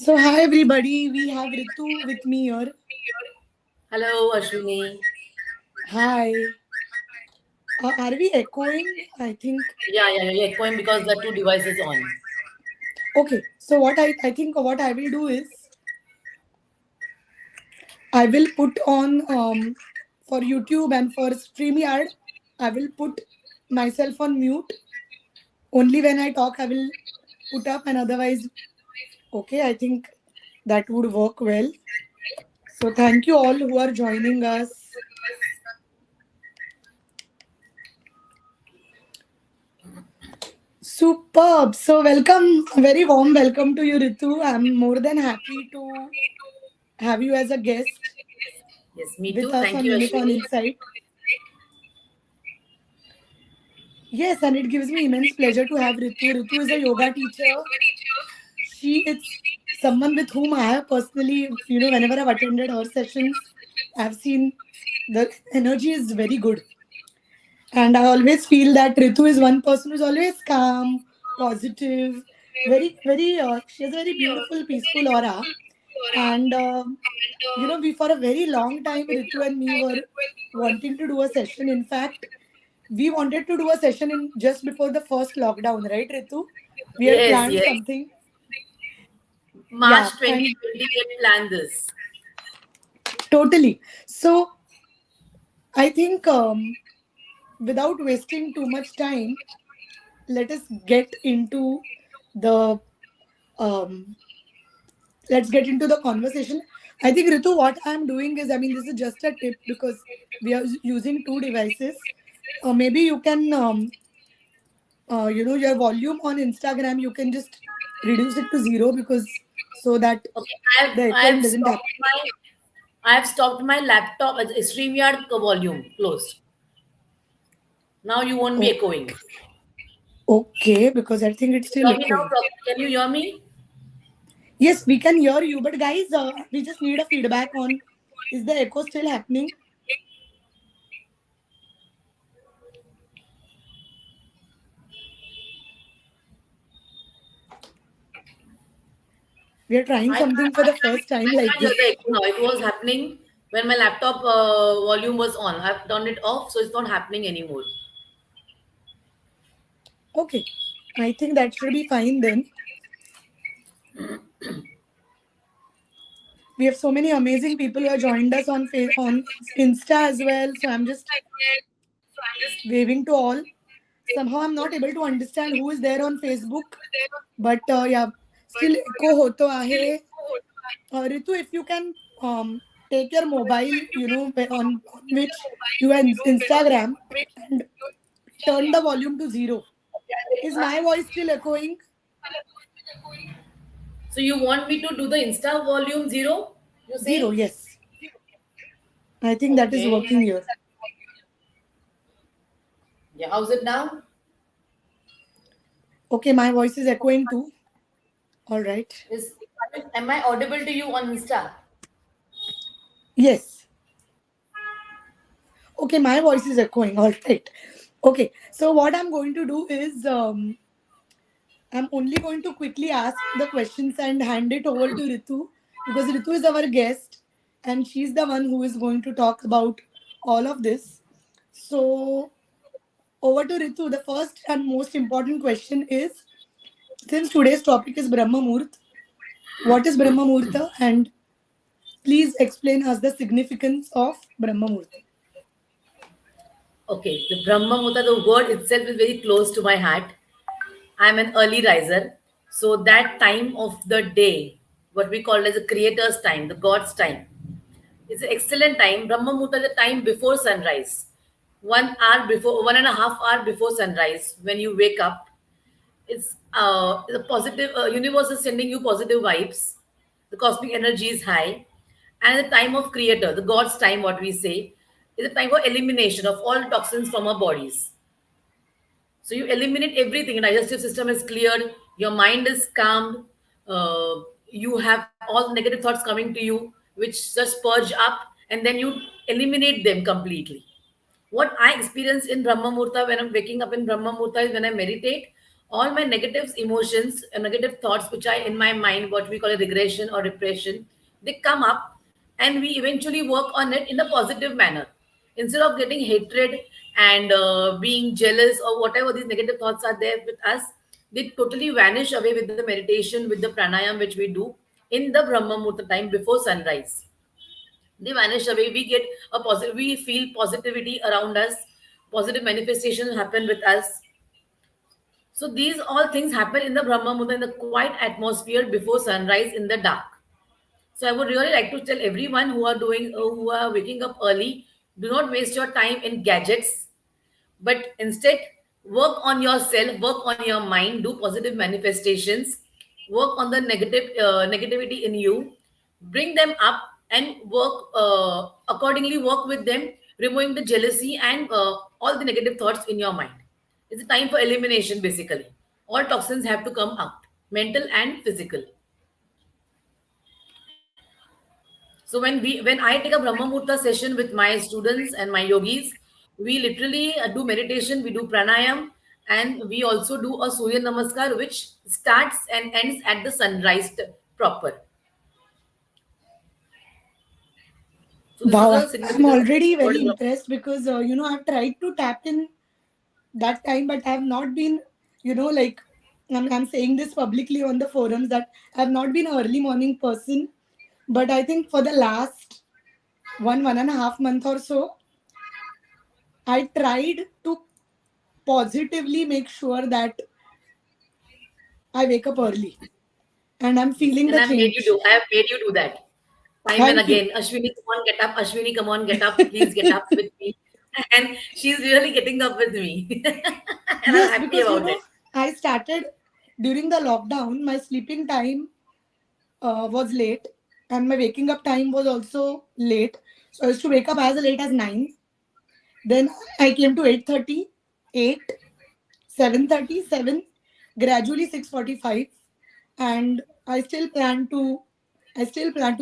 So hi everybody, we have Ritu with me here. Hello, Ashwini. Hi. Are we echoing? I think. Yeah. Echoing because the two devices on. Okay. So what I think what I will do is I will put on for YouTube and for StreamYard. I will put myself on mute. Only when I talk I will put up, and otherwise okay. I think that would work well. So thank you all who are joining us. Superb. So welcome, a very warm welcome to you, Ritu. I'm more than happy to have you as a guest Yes, me with too. us Thank on you, Unicorn Ashwini. Insight. Yes, and it gives me immense pleasure to have Ritu. Ritu is a yoga teacher. She is someone with whom I have personally, whenever I've attended her sessions, I've seen the energy is very good. And I always feel that Ritu is one person who's always calm, positive, she has a very beautiful, peaceful aura. And we for a very long time, Ritu and me were wanting to do a session. In fact, we wanted to do a session in just before the first lockdown, right, Ritu? We had Yes, planned yes. something. March Yeah, and 2020, we planned this. totally. So I think without wasting too much time, let us get into the um, let's get into the conversation. I think, Ritu, what I'm doing is, I mean, this is just a tip because we are using two devices. Maybe you can, your volume on Instagram, you can just reduce it to zero because so that Okay, the echoing I've doesn't happen. stopped my laptop at StreamYard volume closed. Now you won't be Okay, echoing. okay, because I think it's still Hear me now? echoing. Can you hear me? Yes, we can hear you, but guys, we just need a feedback on is the echo still happening? We are trying something for the first time I like can't hear this. the echo now. It was happening when my laptop volume was on. I've turned it off, so it's not happening anymore. Okay, I think that should be fine then. We have so many amazing people who have joined us on Insta as well. So I'm just waving to all. Somehow I'm not able to understand who is there on Facebook, but yeah, still echo hoto ahe. Ritu, if you can take your mobile, on which you are Instagram, and turn the volume to zero. Is my voice still echoing? So you want me to do the Insta volume zero? You Zero, saying? yes. I think that is Okay. working here. Yeah. How's it now? Okay, my voice is echoing too. All right. Is am I audible to you on Insta? Yes. Okay, my voice is echoing. All right. Okay. So what I'm going to do is I'm only going to quickly ask the questions and hand it over to Ritu because Ritu is our guest and she's the one who is going to talk about all of this. So over to Ritu. The first and most important question is, since today's topic is Brahmamuhurat, what is Brahmamuhurta, and please explain us the significance of Brahmamuhurta. Okay. The Brahmamutta, the word itself is very close to my heart. I'm an early riser. So that time of the day, what we call as a creator's time, the God's time, it's an excellent time. Brahmamutta is the time before sunrise. 1 hour before, 1.5 hour before sunrise, when you wake up, it's the positive universe is sending you positive vibes. The cosmic energy is high, and the time of creator, the God's time, what we say, is a time for elimination of all toxins from our bodies. So you eliminate everything. Your digestive system is cleared. Your mind is calmed. You have all the negative thoughts coming to you, which just purge up, and then you eliminate them completely. What I experience in Brahma Murta when I'm waking up in Brahma Murta is when I meditate All my negative emotions and negative thoughts which are in my mind, what we call a regression or repression, they come up, and we eventually work on it in a positive manner. Instead of getting hatred and being jealous or whatever these negative thoughts are there with us, they totally vanish away with the meditation, with the pranayam which we do in the Brahma Muhurta time before sunrise. They vanish away. We get a positive, we feel positivity around us, positive manifestations happen with us. So these all things happen in the Brahma Muhurta, in the quiet atmosphere before sunrise in the dark. So I would really like to tell everyone who are waking up early, do not waste your time in gadgets, but instead work on yourself, work on your mind, do positive manifestations, work on the negativity in you, bring them up, and work accordingly. Work with them, removing the jealousy and all the negative thoughts in your mind. It's a time for elimination, basically. All toxins have to come out, mental and physical. So when I take a Brahma Muhurta session with my students and my yogis, we literally do meditation, we do pranayam, and we also do a Surya Namaskar, which starts and ends at the sunrise proper. So this is Wow, a I'm significance of already what very is Brahma. impressed because I've tried to tap in that time, but I've not been, like I'm saying this publicly on the forums that I've not been an early morning person. But I think for the last 1.5 month or so, I tried to positively make sure that I wake up early and I'm Yes, feeling and the change. I have made you do that time and Thank you. again. Ashwini, come on, get up. Ashwini, come on, get up. Please get up with me. And she's really getting up with me, and I'm Yes, happy because about it. I started during the lockdown, my sleeping time was late and my waking up time was also late. So I used to wake up as late as 9. Then I came to 8:30, 8, 7:30, 7, gradually 6:45, and I still plan to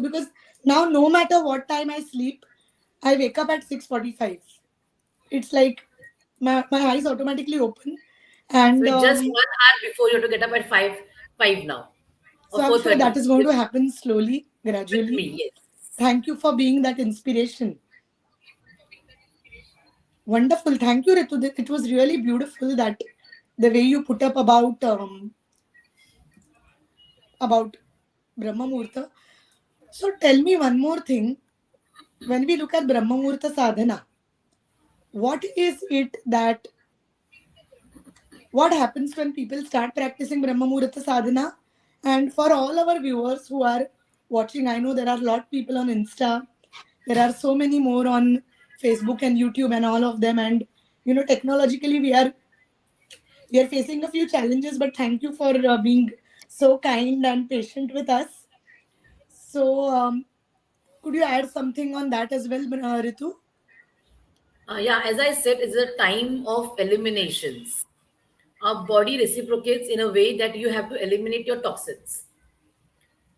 because now no matter what time I sleep, I wake up at 6:45. It's like my eyes automatically open, So and it's just 1 hour before you have to get up at five now, or so I'm four sure that thirty is going to happen slowly, with gradually. me. Yes. Thank you for being that inspiration. Wonderful. Thank you, Ritu. It was really beautiful that the way you put up about Brahma Muhurta. So tell me one more thing. When we look at Brahma Muhurta sadhana, what is it that what happens when people start practicing Brahma Muhurta sadhana? And for all our viewers who are watching, I know there are a lot of people on Insta. There are so many more on Facebook and YouTube and all of them. And technologically we are facing a few challenges, but thank you for being so kind and patient with us. So, could you add something on that as well, Ritu? Yeah, as I said, it's a time of eliminations. Our body reciprocates in a way that you have to eliminate your toxins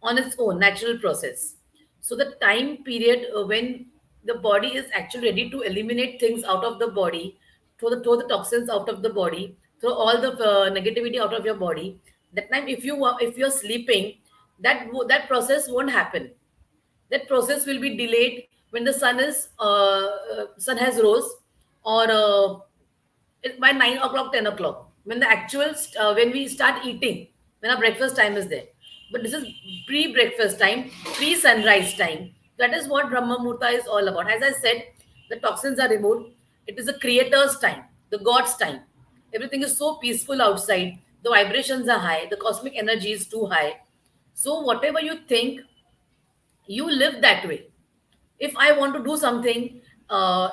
on its own natural process. So the time period when the body is actually ready to eliminate things out of the body, throw the toxins out of the body, throw all the negativity out of your body. That time, if you're sleeping, that process won't happen. That process will be delayed when the sun has rose, or by 9 o'clock, 10 o'clock, when the when we start eating, when our breakfast time is there. But this is pre-breakfast time, pre-sunrise time. That is what Brahma Muhurta is all about. As I said, the toxins are removed. It is the creator's time, the God's time. Everything is so peaceful outside. The vibrations are high. The cosmic energy is too high. So whatever you think, you live that way. If I want to do something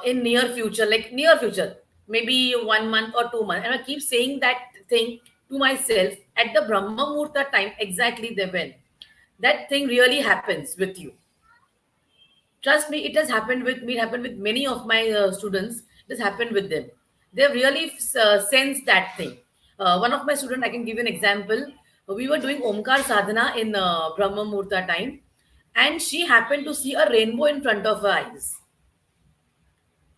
in near future, maybe 1 month or 2 months, and I keep saying that thing to myself at the Brahma Muhurta time, exactly the when that thing really happens with you. Trust me, it has happened with me, it happened with many of my students. It has happened with them. They really sense that thing. One of my students, I can give you an example. We were doing Omkar Sadhana in Brahma Muhurta time, and she happened to see a rainbow in front of her eyes.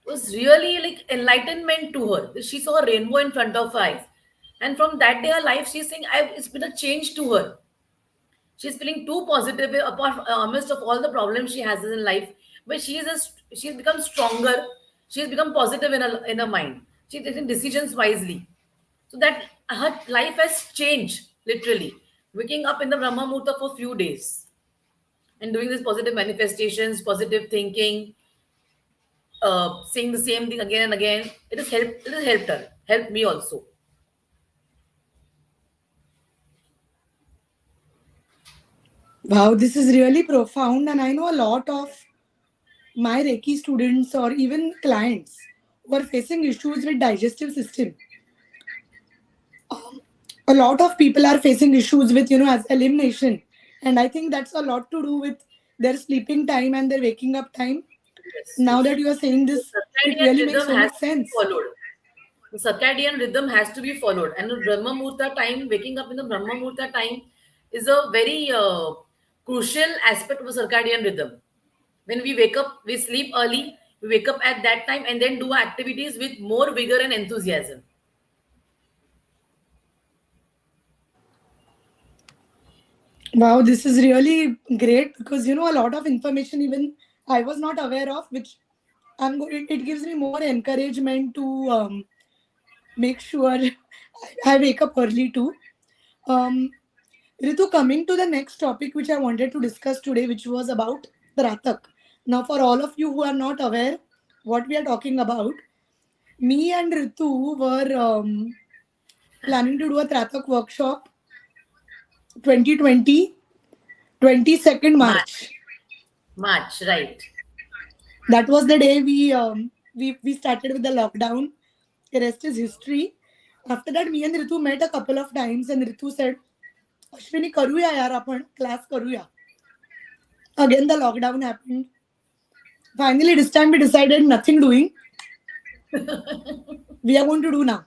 It was really like enlightenment to her. She saw a rainbow in front of her eyes. And from that day, her life, she's saying, it's been a change to her. She's feeling too positive apart amidst of all the problems she has in life, but she's become stronger. She's become positive in her mind. She's taking decisions wisely, so that her life has changed literally. Waking up in the Brahma Muhurta for few days and doing these positive manifestations, positive thinking, saying the same thing again and again, it has helped her, helped me also. Wow, this is really profound. And I know a lot of my Reiki students or even clients who are facing issues with digestive system. A lot of people are facing issues with, as elimination. And I think that's a lot to do with their sleeping time and their waking up time. Yes, Now yes. that you are saying The this, it circadian really makes rhythm so has much to be sense. followed. The circadian rhythm has to be followed. And the Brahma Muhurta time, waking up in the Brahma Muhurta time, is a very crucial aspect of the circadian rhythm. When we wake up, we sleep early, we wake up at that time and then do activities with more vigor and enthusiasm. Wow, this is really great because a lot of information even I was not aware of, which it gives me more encouragement to make sure I wake up early too. Um, Ritu, coming to the next topic which I wanted to discuss today, which was about Tratak. Now, for all of you who are not aware what we are talking about, me and Ritu were planning to do a Tratak workshop 2020, 22nd March. March. March, right. That was the day we started with the lockdown. The rest is history. After that, me and Ritu met a couple of times, and Ritu said, "Ashwini, करूया यार आपण class करूया." Again, the lockdown happened. Finally, this time we decided nothing doing. We are going to do now.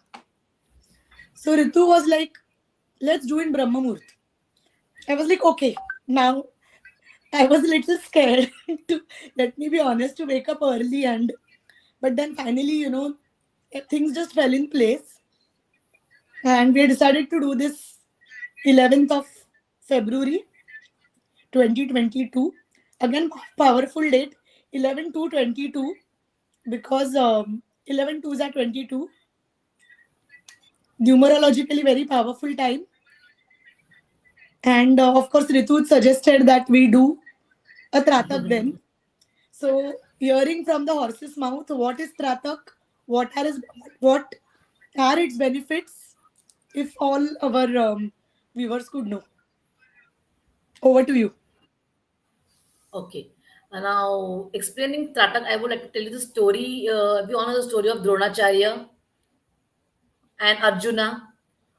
So Ritu was like, "Let's do in Brahmamuhurat." I was like, "Okay." Now I was a little scared to let me be honest to wake up early but then finally, things just fell in place and we decided to do this 11th of February 2022. Again, powerful date 11 to 22 because 11 twos are 22. Numerologically, very powerful time. And of course, Ritu suggested that we do a Tratak then. So, hearing from the horse's mouth, what is Tratak? What are, his, what are its benefits? If all our viewers could know. Over to you. Okay. Now, explaining Tratak, I would like to tell you the story. We all know the story of Dronacharya and Arjuna,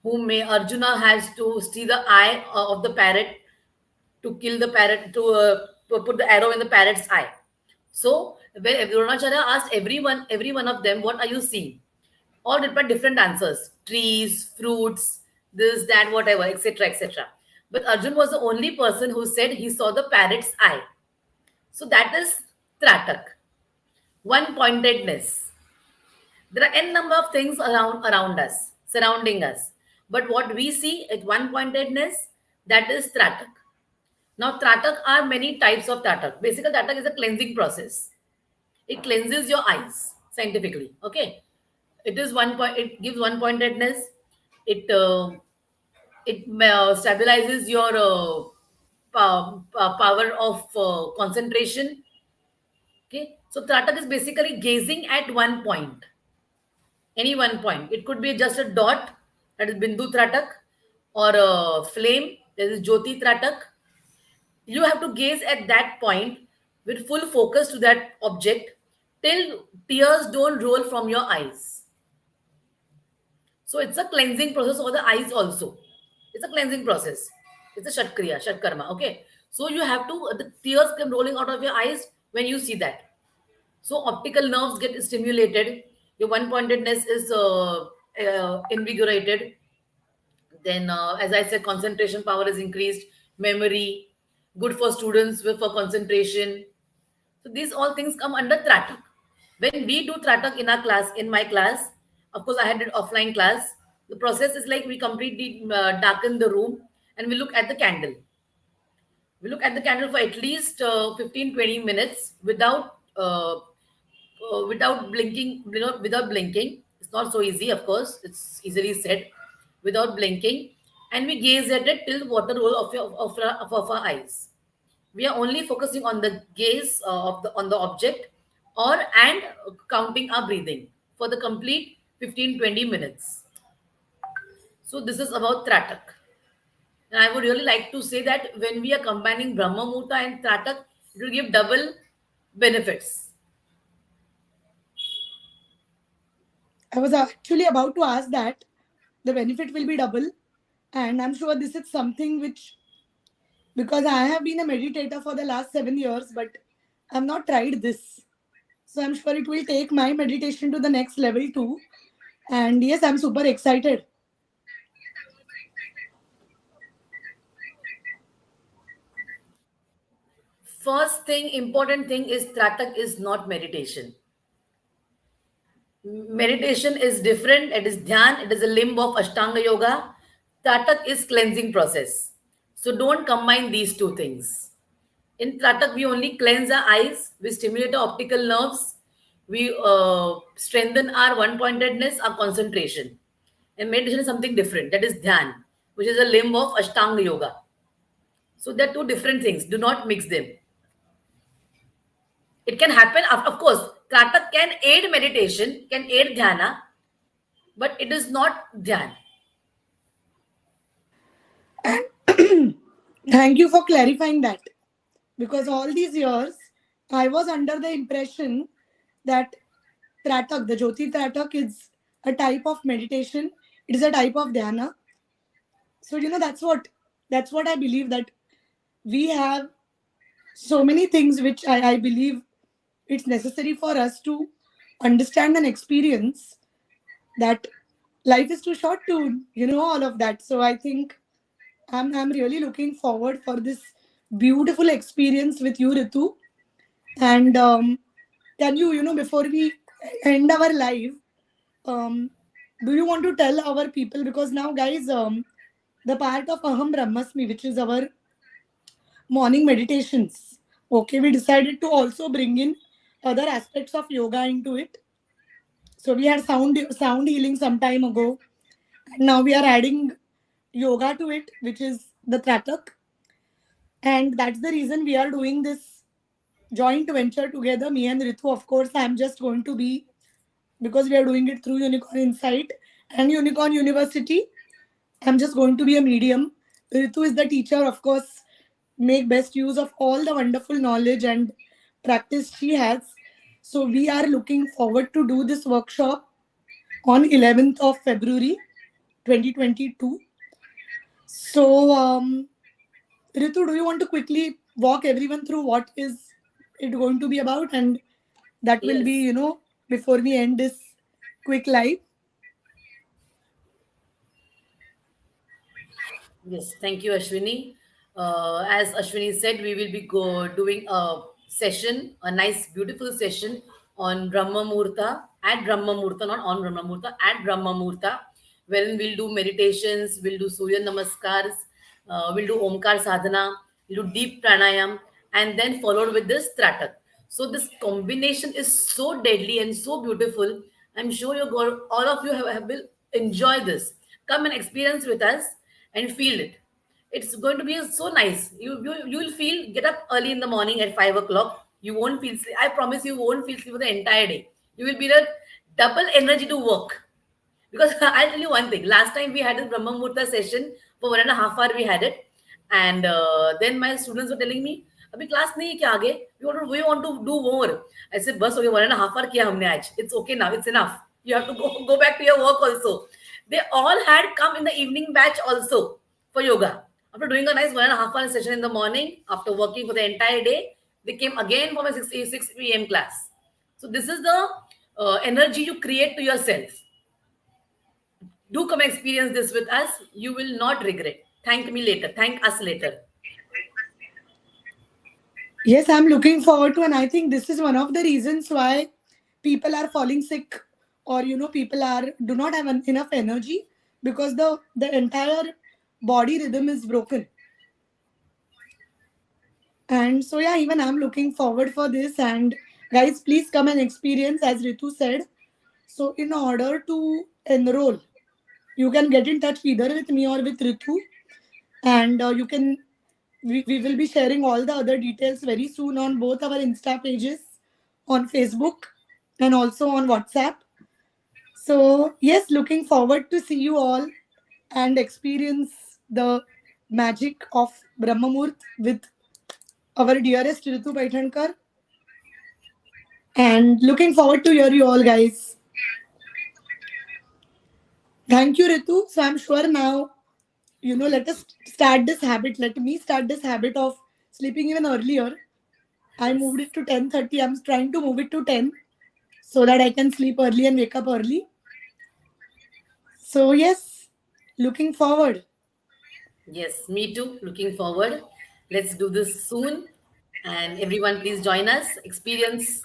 Arjuna has to see the eye of the parrot to kill the parrot, to put the arrow in the parrot's eye. So when Dronacharya asked every one of them, "What are you seeing?" All replied different answers: trees, fruits, this, that, whatever, etc., etc. But Arjun was the only person who said he saw the parrot's eye. So that is Tratak, one pointedness. There are n number of things around us, surrounding us. But what we see at one pointedness, that is Tratak. Now, Tratak are many types of Tratak. Basically, Tratak is a cleansing process. It cleanses your eyes scientifically. Okay, it is one point. It gives one pointedness. It stabilizes your power of concentration. Okay, so Tratak is basically gazing at one point, any one point. It could be just a dot, that is Bindu Tratak, or a flame, that is Jyoti Tratak. You have to gaze at that point with full focus to that object till tears don't roll from your eyes. So it's a cleansing process for the eyes also. It's a cleansing process. It's a Shatkriya, Shatkarma. Okay. So you have to, the tears come rolling out of your eyes when you see that. So optical nerves get stimulated. Your one pointedness is invigorated. Then, as I said, concentration power is increased. Memory, good for students with for concentration. So these all things come under Tratak. When we do Tratak in our class, in my class, of course, I had an offline class. The process is like we completely darken the room and we look at the candle. We look at the candle for at least 15 20 minutes without blinking, without blinking. It's not so easy, of course. It's easily said. Without blinking, and we gaze at it till water roll of our eyes. We are only focusing on the gaze of the on the object, or and counting our breathing for the complete 15 20 minutes. So this is about Tratak. And I would really like to say that when we are combining Brahma Muhurta and Tratak, it will give double benefits. I was actually about to ask that the benefit will be double. And I'm sure this is something which, because I have been a meditator for the last 7 years, but I've not tried this. So I'm sure it will take my meditation to the next level too. And yes, I'm super excited. First thing, important thing is Tratak is not meditation. Meditation is different. It is dhyan. It is a limb of Ashtanga Yoga. Tratak is cleansing process. So don't combine these two things. In Tratak, we only cleanse our eyes, we stimulate our optical nerves, we strengthen our one pointedness, our concentration. And meditation is something different. That is dhyan, which is a limb of Ashtanga Yoga. So they're two different things. Do not mix them. It can happen, of course. Tratak can aid meditation, can aid dhyana, but it is not dhyan. Thank you for clarifying that. Because all these years, I was under the impression that Tratak, the Jyoti Tratak, is a type of meditation. It is a type of dhyana. So that's what I believe, that we have so many things which I believe it's necessary for us to understand and experience, that life is too short to all of that. So I think I'm really looking forward for this beautiful experience with you, Ritu. And can you before we end our live, um, do you want to tell our people, because now guys, the part of Aham Brahmasmi, which is our morning meditations, okay, we decided to also bring in other aspects of yoga into it. So we had sound healing some time ago, and now we are adding yoga to it, which is the Tratak. And that's the reason we are doing this joint venture together, me and Ritu. Of course, I'm just going to be, because we are doing it through Unicorn Insight and Unicorn University, I'm just going to be a medium. Ritu is the teacher, of course, make best use of all the wonderful knowledge and practice she has. So we are looking forward to do this workshop on 11th of February 2022. So Ritu, do you want to quickly walk everyone through what is it going to be about? And that will be, Yes. before we end this quick live. Yes, thank you, Ashwini. As Ashwini said, we will be doing a session, a nice, beautiful session on Brahma Muhurta, at Brahma Muhurta, not on Brahma Muhurta, at Brahma Muhurta, wherein we'll do meditations, we'll do Surya Namaskars, we'll do Omkar Sadhana, we'll do deep pranayam, and then followed with this Tratak. So this combination is so deadly and so beautiful. I'm sure all of you will enjoy this. Come and experience with us and feel it. It's going to be so nice. You will feel, get up early in the morning at 5 o'clock. You won't feel sleep. I promise you won't feel sleep for the entire day. You will be the double energy to work. Because I'll tell you one thing. Last time we had a Brahma Muhurta session for 1.5 hours. We had it, and then my students were telling me, "Abhi class nahi hai kya aage? We want to do more." I said, "Bas, okay, 1.5 hours kiya humne aaj. It's okay now. It's enough. You have to go back to your work also." They all had come in the evening batch also for yoga. After doing a nice 1.5 hour session in the morning, after working for the entire day, they came again for my 6 p.m. class. So this is the energy you create to yourself. Do come experience this with us. You will not regret. Thank me later. Thank us later. Yes, I'm looking forward to, and I think this is one of the reasons why people are falling sick, or people are do not have enough energy, because the entire body rhythm is broken. And so yeah, even I'm looking forward for this. And guys, please come and experience, as Ritu said. So in order to enroll, you can get in touch either with me or with Ritu, and you can we will be sharing all the other details very soon on both our Insta pages, on Facebook, and also on WhatsApp. So yes, looking forward to see you all and experience the magic of Brahmamurt with our dearest Ritu Paithankar. And looking forward to hear you all, guys. Thank you, Ritu. So I'm sure now, let us start this habit. Let me start this habit of sleeping even earlier. I Yes. moved it to 10:30. I'm trying to move it to 10 so that I can sleep early and wake up early. So yes, looking forward. Yes, me too. Looking forward. Let's do this soon. And everyone, please join us, experience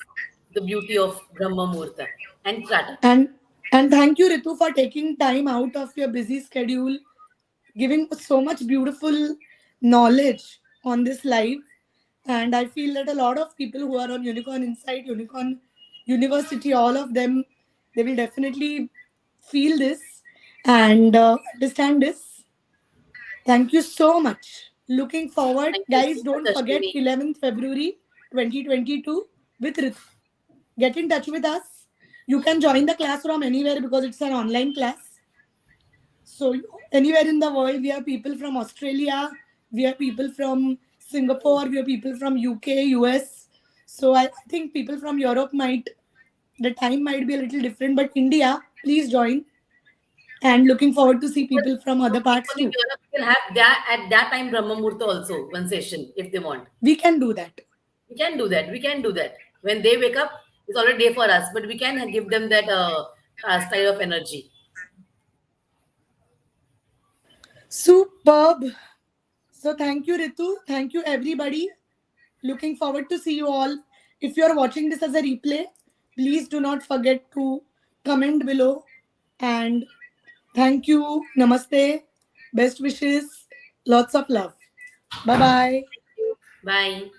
the beauty of Brahma Muhurta. And Tata. And and thank you, Ritu, for taking time out of your busy schedule, giving so much beautiful knowledge on this live. And I feel that a lot of people who are on Unicorn Insight, Unicorn University, all of them, they will definitely feel this and understand this. Thank you so much. Looking forward. Thank you Guys, so much, don't forget Ashwini. 11th February 2022 with Ritu. Get in touch with us. You can join the class from anywhere because it's an online class. So anywhere in the world, we have people from Australia, we have people from Singapore, we have people from UK, US. So I think people from Europe might, the time might be a little different, but India, please join. And looking forward to see But people from other parts people in too. Europe can have that at that time Brahma Muhurta also, one session, if they want. We can do that. We can do that. We can do that. When they wake up, it's already day for us, but we can give them that style of energy. Superb. So thank you, Ritu. Thank you, everybody. Looking forward to see you all. If you are watching this as a replay, please do not forget to comment below. And thank you. Namaste. Best wishes. Lots of love. Bye bye. Bye.